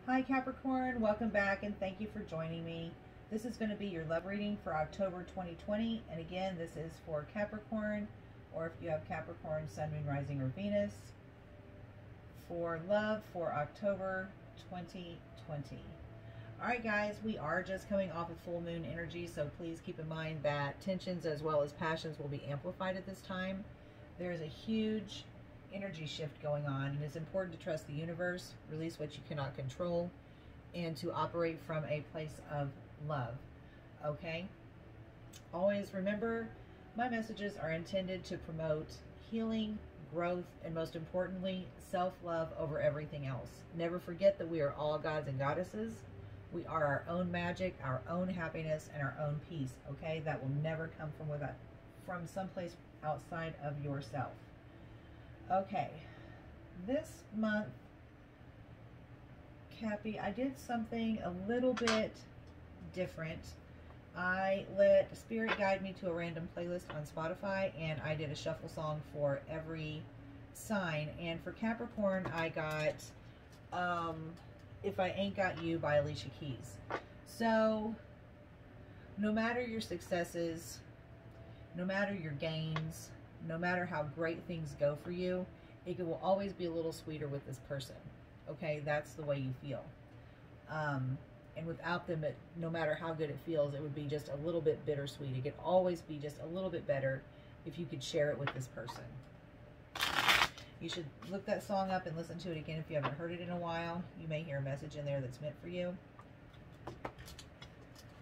Hi Capricorn, welcome back and thank you for joining me. This is going to be your love reading for October 2020, and again this is for Capricorn, or if you have Capricorn, Sun, Moon, Rising, or Venus, for love for October 2020. Alright guys, we are just coming off of full moon energy, so please keep in mind that tensions as well as passions will be amplified at this time. There is a huge energy shift going on, and it's important to trust the universe, release what you cannot control, and to operate from a place of love. Okay? Always remember, my messages are intended to promote healing, growth, and most importantly, self-love over everything else. Never forget that we are all gods and goddesses. We are our own magic, our own happiness, and our own peace. Okay? That will never come from someplace outside of yourself. Okay, this month, Cappy, I did something a little bit different. I let Spirit guide me to a random playlist on Spotify, and I did a shuffle song for every sign. And for Capricorn, I got If I Ain't Got You by Alicia Keys. So, no matter your successes, no matter your gains, no matter how great things go for you, it will always be a little sweeter with this person. Okay, that's the way you feel. And without them, no matter how good it feels, it would be just a little bit bittersweet. It could always be just a little bit better if you could share it with this person. You should look that song up and listen to it again if you haven't heard it in a while. You may hear a message in there that's meant for you.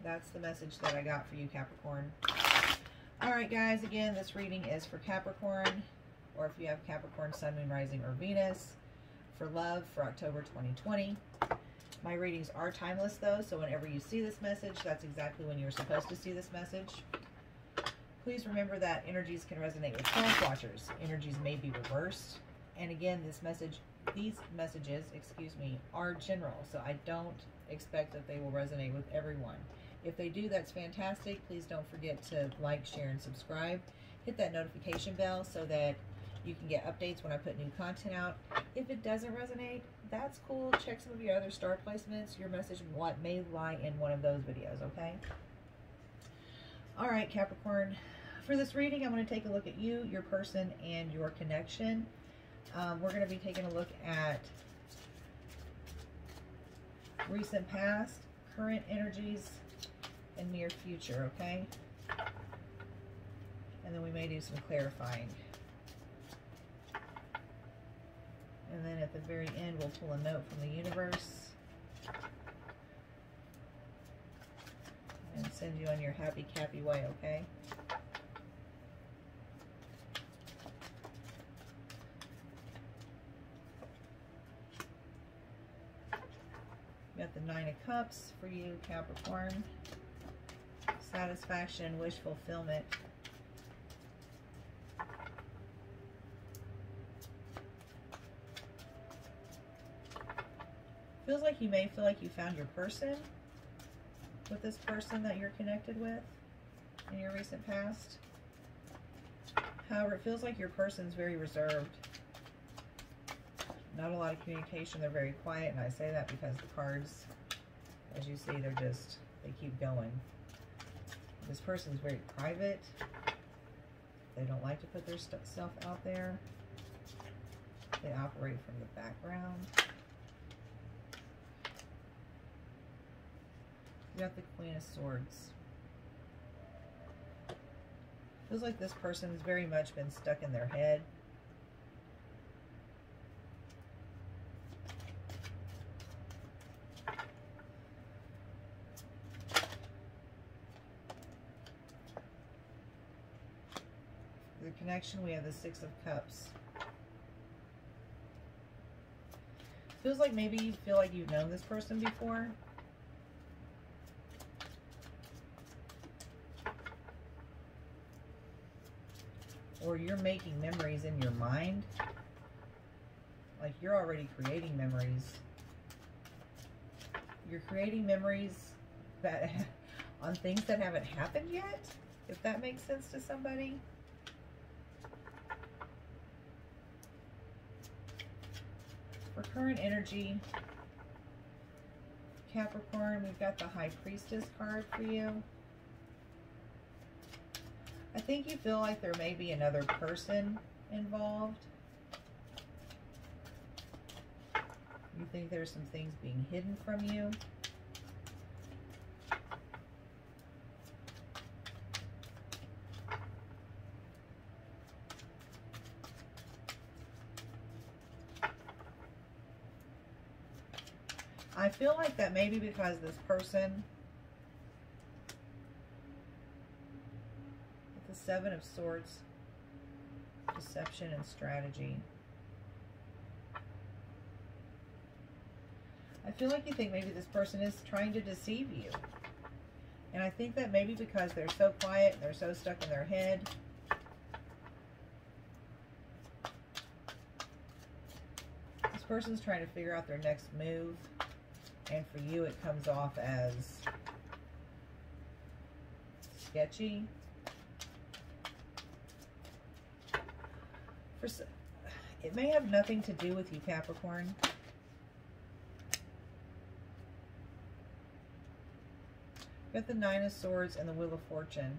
That's the message that I got for you, Capricorn. Alright guys, again, this reading is for Capricorn, or if you have Capricorn, Sun, Moon, Rising, or Venus, for love for October 2020. My readings are timeless though, so whenever you see this message, that's exactly when you're supposed to see this message. Please remember that energies can resonate with cross watchers. Energies may be reversed. And again, these messages, are general, so I don't expect that they will resonate with everyone. If they do, that's fantastic. Please don't forget to like, share, and subscribe. Hit that notification bell so that you can get updates when I put new content out. If it doesn't resonate, that's cool. Check some of your other star placements. Your message may lie in one of those videos, okay? All right, Capricorn. For this reading, I'm going to take a look at you, your person, and your connection. We're going to be taking a look at recent past, current energies, and near future, okay? And then we may do some clarifying. And then at the very end, we'll pull a note from the universe and send you on your happy Cappy way, okay? Got the Nine of Cups for you, Capricorn. Satisfaction, wish fulfillment. Feels like you may feel like you found your person with this person that you're connected with in your recent past. However, it feels like your person's very reserved. Not a lot of communication. They're very quiet, and I say that because the cards, as you see, they keep going. This person's very private. They don't like to put their stuff out there. They operate from the background. You got the Queen of Swords. Feels like this person's very much been stuck in their head. The connection, we have the Six of Cups. Feels like maybe you feel like you've known this person before. Or you're making memories in your mind. Like you're already creating memories. You're creating memories that on things that haven't happened yet, if that makes sense to somebody. For current energy, Capricorn, we've got the High Priestess card for you. I think you feel like there may be another person involved. You think there's some things being hidden from you. I feel like that maybe because this person, with the Seven of Swords, deception and strategy. I feel like you think maybe this person is trying to deceive you. And I think that maybe because they're so quiet and they're so stuck in their head, this person's trying to figure out their next move. And for you, it comes off as sketchy. It may have nothing to do with you, Capricorn. Got the Nine of Swords and the Wheel of Fortune.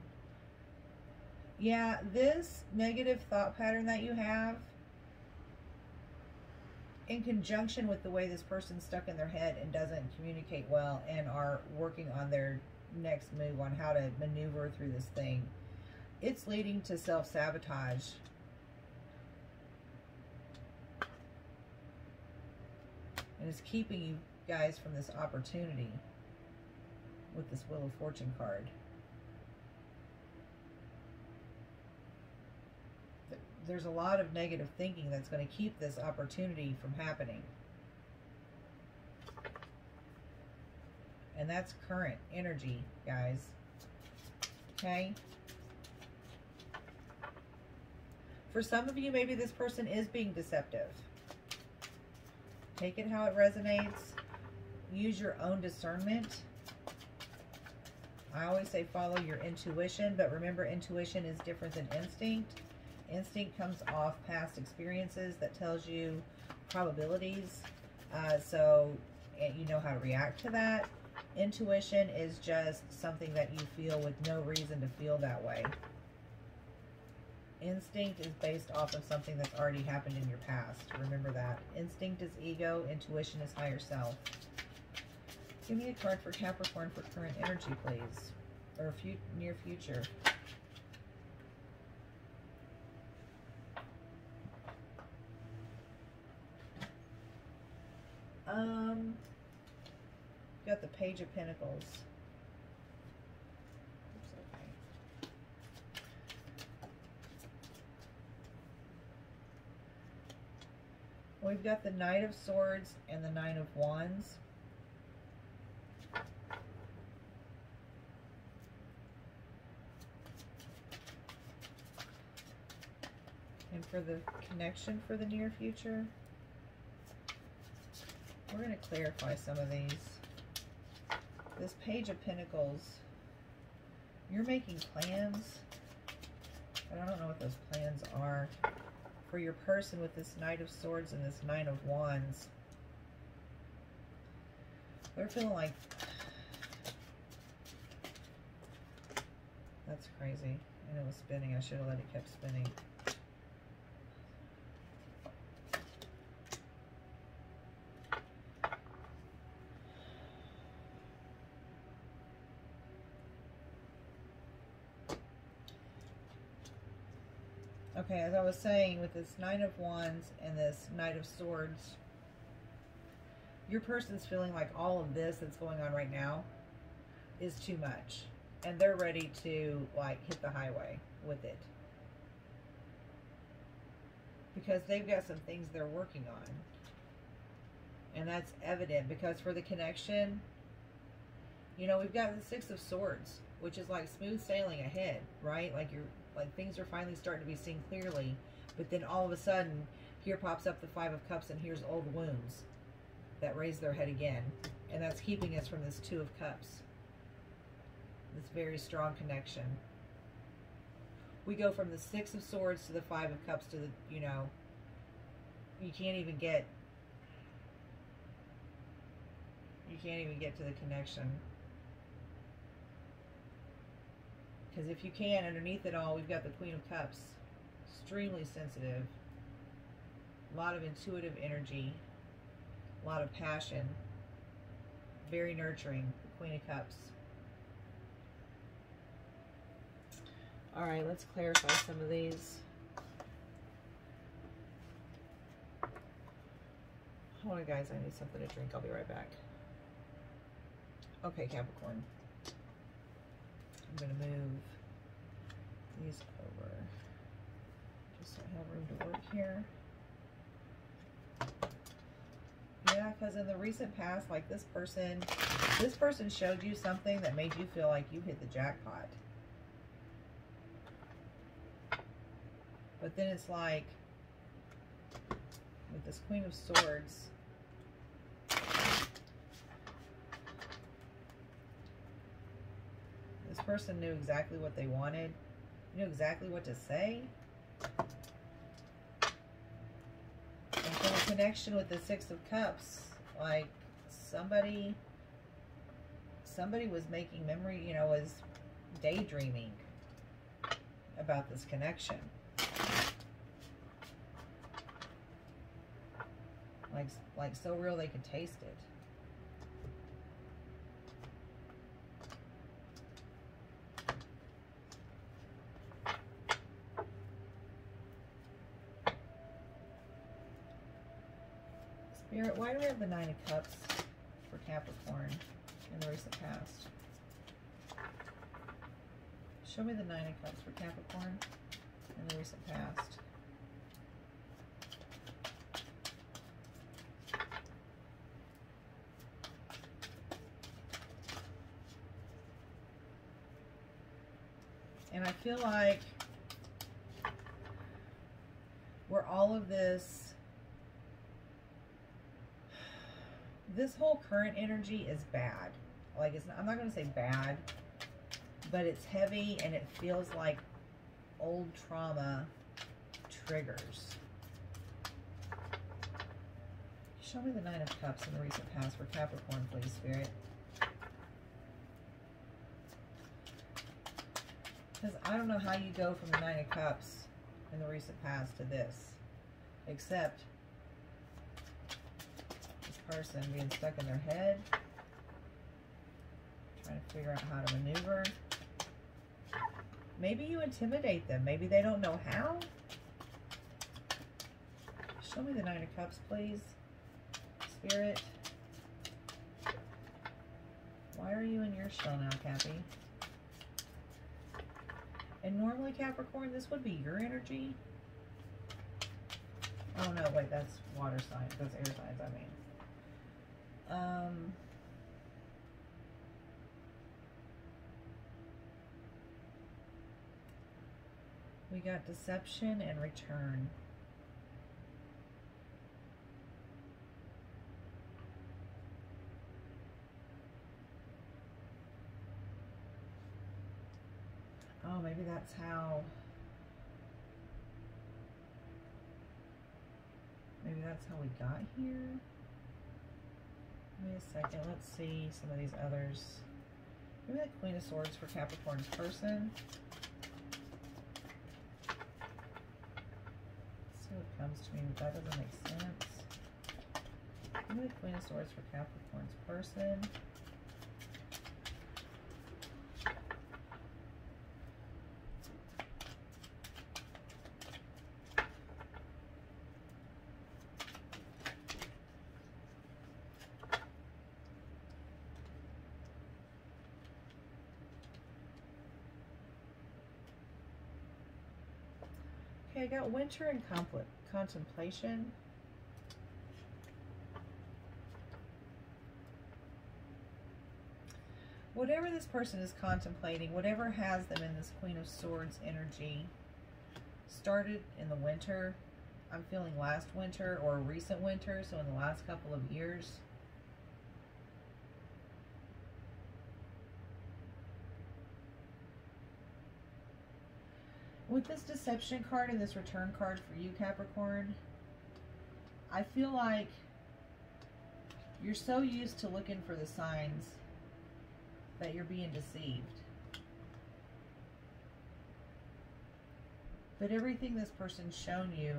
Yeah, this negative thought pattern that you have, in conjunction with the way this person's stuck in their head and doesn't communicate well and are working on their next move on how to maneuver through this thing, it's leading to self-sabotage. And it's keeping you guys from this opportunity with this Wheel of Fortune card. There's a lot of negative thinking that's going to keep this opportunity from happening. And that's current energy, guys. Okay? For some of you, maybe this person is being deceptive. Take it how it resonates. Use your own discernment. I always say follow your intuition, but remember, intuition is different than instinct. Instinct comes off past experiences that tells you probabilities, so you know how to react to that. Intuition is just something that you feel with no reason to feel that way. Instinct is based off of something that's already happened in your past. Remember that. Instinct is ego, intuition is higher self. Give me a card for Capricorn for current energy, please, or near future. Got the Page of Pentacles. Oops, okay. We've got the Knight of Swords and the Nine of Wands. And for the connection for the near future, we're going to clarify some of these. This Page of Pentacles, you're making plans, but I don't know what those plans are. For your person with this Knight of Swords and this Nine of Wands, they're feeling like, that's crazy. And it was spinning. I should have let it keep spinning. Okay, as I was saying, with this Nine of Wands and this Knight of Swords, your person's feeling like all of this that's going on right now is too much. And they're ready to, like, hit the highway with it. Because they've got some things they're working on. And that's evident, because for the connection, you know, we've got the Six of Swords, which is like smooth sailing ahead, right? Like things are finally starting to be seen clearly, but then all of a sudden, here pops up the Five of Cups, and here's old wounds that raise their head again. And that's keeping us from this Two of Cups. This very strong connection. We go from the Six of Swords to the Five of Cups to the, you know, you you can't even get to the connection. Because if you can, underneath it all, we've got the Queen of Cups. Extremely sensitive. A lot of intuitive energy. A lot of passion. Very nurturing. The Queen of Cups. Alright, let's clarify some of these. Hold on, guys. I need something to drink. I'll be right back. Okay, Capricorn. I'm going to move these over just so I have room to work here. Yeah, because in the recent past, like this person showed you something that made you feel like you hit the jackpot. But then it's like, with this Queen of Swords, this person knew exactly what they wanted, knew exactly what to say. And for the connection with the Six of Cups, like somebody was making memory, you know, was daydreaming about this connection. Like so real they could taste it. Spirit, why do we have the Nine of Cups for Capricorn in the recent past? Show me the Nine of Cups for Capricorn in the recent past. And I feel like where all of this whole current energy is bad. Like, it's not, I'm not going to say bad, but it's heavy and it feels like old trauma triggers. Show me the Nine of Cups in the recent past for Capricorn, please, Spirit. Because I don't know how you go from the Nine of Cups in the recent past to this, except this person being stuck in their head, trying to figure out how to maneuver. Maybe you intimidate them. Maybe they don't know how. Show me the Nine of Cups, please, Spirit. Why are you in your shell now, Cappy? And normally, Capricorn, this would be your energy. Oh, no, wait, that's water signs. That's air signs, I mean. We got deception and return. Oh, maybe that's how. Maybe that's how we got here. Give me a second. Let's see some of these others. Maybe the Queen of Swords for Capricorn's person. Let's see what comes to me, but that doesn't make sense. Maybe the Queen of Swords for Capricorn's person. Okay, I got winter and contemplation. Whatever this person is contemplating, whatever has them in this Queen of Swords energy, started in the winter. I'm feeling last winter or recent winter, so in the last couple of years. With this deception card and this return card for you, Capricorn, I feel like You're so used to looking for the signs that you're being deceived. But everything this person's shown you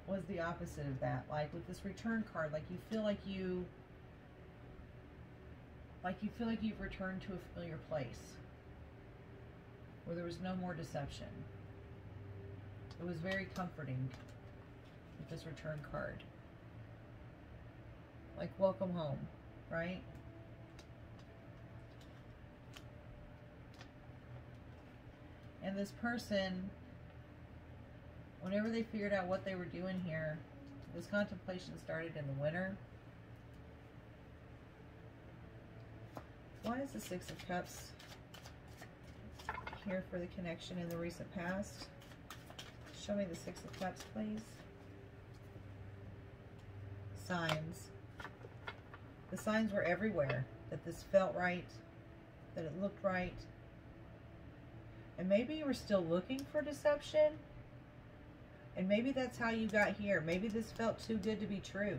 was the opposite of that. Like with this return card, like you feel like you've returned to a familiar place where there was no more deception. It was very comforting with this return card. Like welcome home, right? And this person, whenever they figured out what they were doing here, this contemplation started in the winter. Why is the Six of Cups here for the connection in the recent past? Show me the Six of Cups, please. Signs. The signs were everywhere. That this felt right. That it looked right. And maybe you were still looking for deception. And maybe that's how you got here. Maybe this felt too good to be true.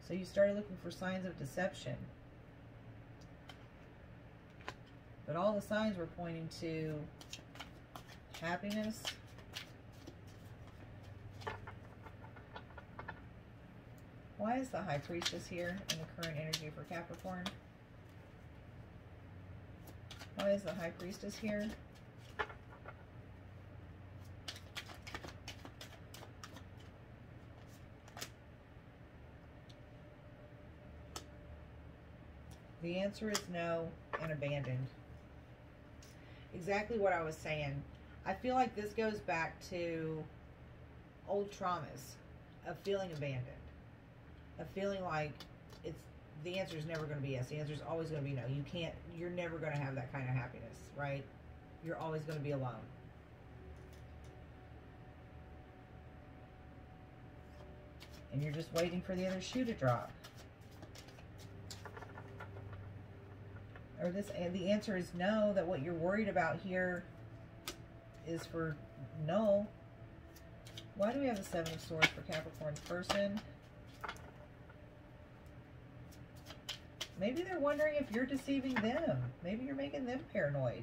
So you started looking for signs of deception. But all the signs were pointing to happiness. Why is the High Priestess here in the current energy for Capricorn? Why is the High Priestess here? The answer is no and abandoned. Exactly what I was saying. I feel like this goes back to old traumas of feeling abandoned, of feeling like the answer is never going to be yes. The answer is always going to be no. You're never going to have that kind of happiness, right? You're always going to be alone. And you're just waiting for the other shoe to drop. Or the answer is no, that what you're worried about here is for no. Why do we have the Seven of Swords for Capricorn's person? Maybe they're wondering if you're deceiving them. Maybe you're making them paranoid.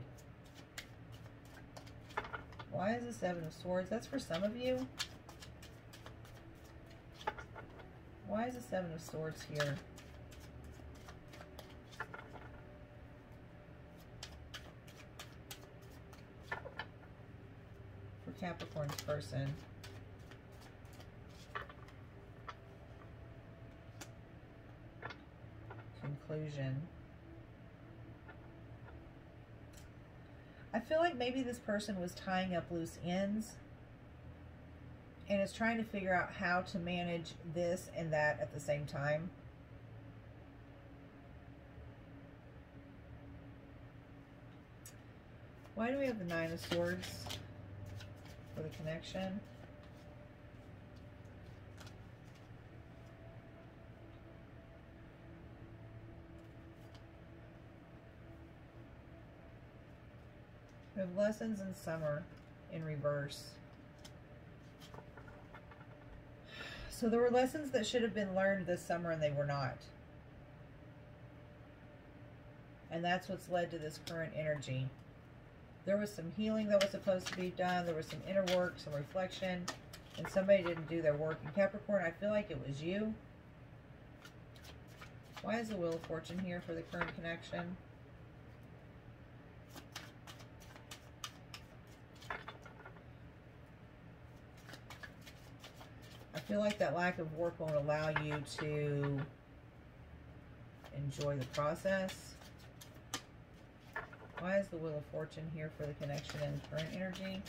Why is the Seven of Swords? That's for some of you. Why is the Seven of Swords here? For Capricorn's person. Conclusion. I feel like maybe this person was tying up loose ends and is trying to figure out how to manage this and that at the same time. Why do we have the Nine of Swords for the connection? We have lessons in summer in reverse. So there were lessons that should have been learned this summer and they were not. And that's what's led to this current energy. There was some healing that was supposed to be done. There was some inner work, some reflection, and somebody didn't do their work. In Capricorn, I feel like it was you. Why is the Wheel of Fortune here for the current connection? I feel like that lack of work won't allow you to enjoy the process. Why is the Wheel of Fortune here for the connection and current energy?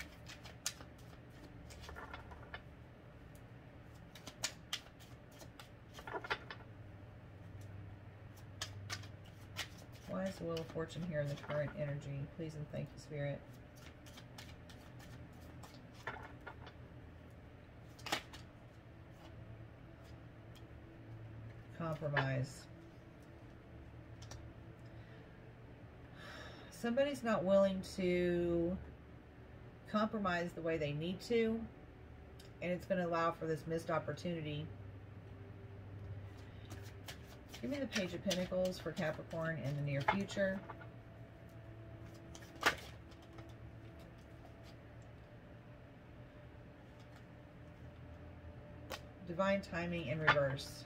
Why is the Wheel of Fortune here in the current energy? Please and thank you, Spirit. Compromise. Somebody's not willing to compromise the way they need to. And it's going to allow for this missed opportunity. Give me the Page of Pentacles for Capricorn in the near future. Divine timing in reverse.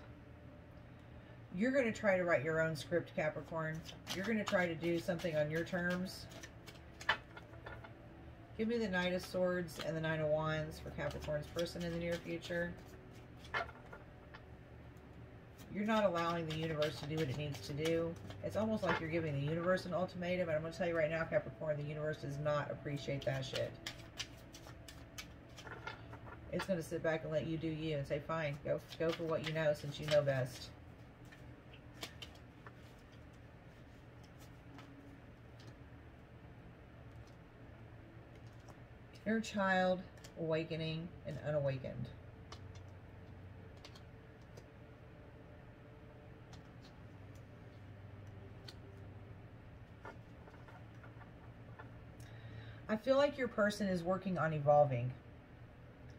You're going to try to write your own script, Capricorn. You're going to try to do something on your terms. Give me the Knight of Swords and the Nine of Wands for Capricorn's person in the near future. You're not allowing the universe to do what it needs to do. It's almost like you're giving the universe an ultimatum. And I'm going to tell you right now, Capricorn, the universe does not appreciate that shit. It's going to sit back and let you do you and say, fine, go for what you know since you know best. Inner child, awakening, and unawakened. I feel like your person is working on evolving.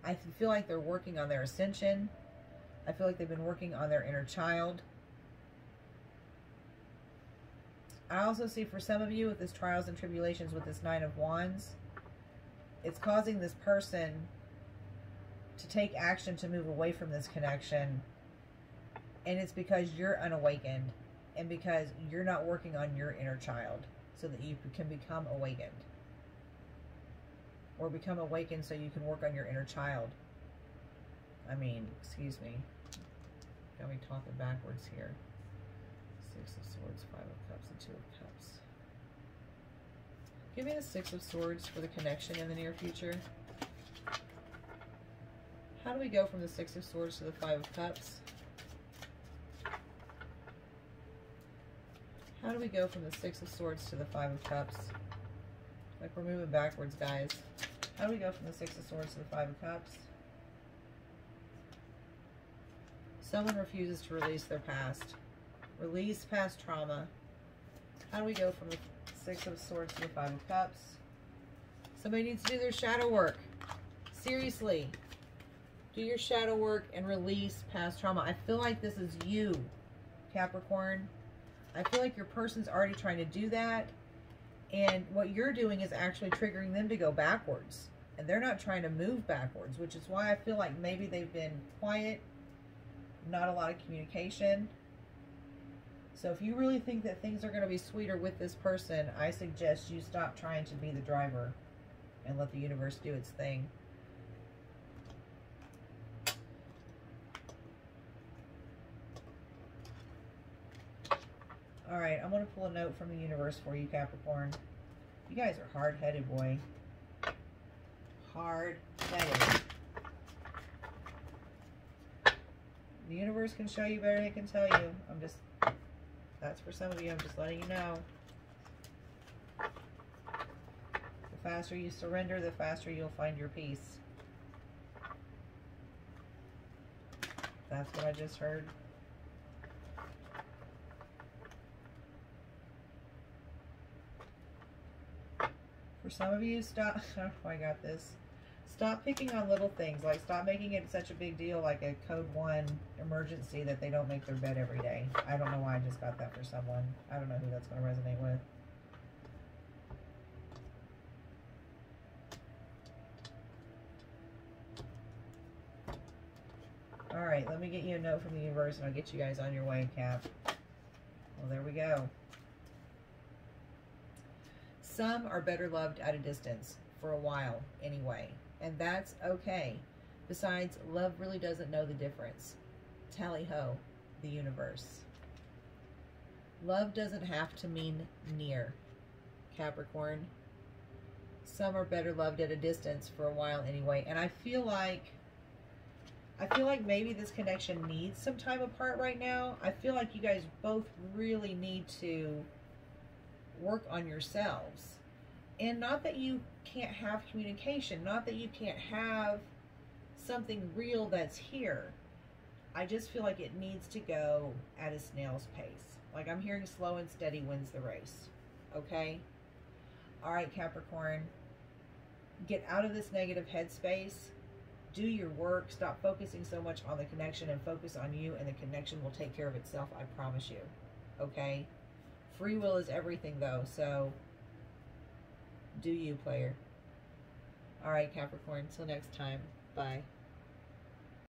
I feel like they're working on their ascension. I feel like they've been working on their inner child. I also see for some of you with this trials and tribulations with this Nine of Wands, it's causing this person to take action to move away from this connection. And it's because you're unawakened and because you're not working on your inner child so that you can become awakened. Or become awakened so you can work on your inner child. I mean, excuse me. Got me talking backwards here. Six of Swords, Five of Cups, and Two of Cups. Give me the Six of Swords for the connection in the near future. How do we go from the Six of Swords to the Five of Cups? How do we go from the Six of Swords to the Five of Cups? Like we're moving backwards, guys. How do we go from the Six of Swords to the Five of Cups? Someone refuses to release their past. Release past trauma. How do we go from the Six of Swords to the Five of Cups? Somebody needs to do their shadow work. Seriously. Do your shadow work and release past trauma. I feel like this is you, Capricorn. I feel like your person's already trying to do that. And what you're doing is actually triggering them to go backwards. And they're not trying to move backwards, which is why I feel like maybe they've been quiet, not a lot of communication. So if you really think that things are going to be sweeter with this person, I suggest you stop trying to be the driver and let the universe do its thing. All right, I'm going to pull a note from the universe for you, Capricorn. You guys are hard-headed, boy. Hard-headed. The universe can show you better than it can tell you. That's for some of you. I'm just letting you know. The faster you surrender, the faster you'll find your peace. That's what I just heard. For some of you, stop. Oh, I got this. Stop picking on little things. Like, stop making it such a big deal, like a code 1 emergency that they don't make their bed every day. I don't know why I just got that for someone. I don't know who that's going to resonate with. All right, let me get you a note from the universe and I'll get you guys on your way, Cap. Well, there we go. Some are better loved at a distance, for a while anyway, and that's okay. Besides, love really doesn't know the difference. Tally-ho, the universe. Love doesn't have to mean near, Capricorn. Some are better loved at a distance for a while anyway, and I feel like maybe this connection needs some time apart right now. I feel like you guys both really need to work on yourselves. And not that you can't have communication, not that you can't have something real that's here. I just feel like it needs to go at a snail's pace. Like, I'm hearing slow and steady wins the race. Okay? All right, Capricorn. Get out of this negative headspace. do your work. Stop focusing so much on the connection and focus on you, and the connection will take care of itself. I promise you. Okay? Free will is everything, though. So, do you, player. All right, Capricorn. Until next time. Bye.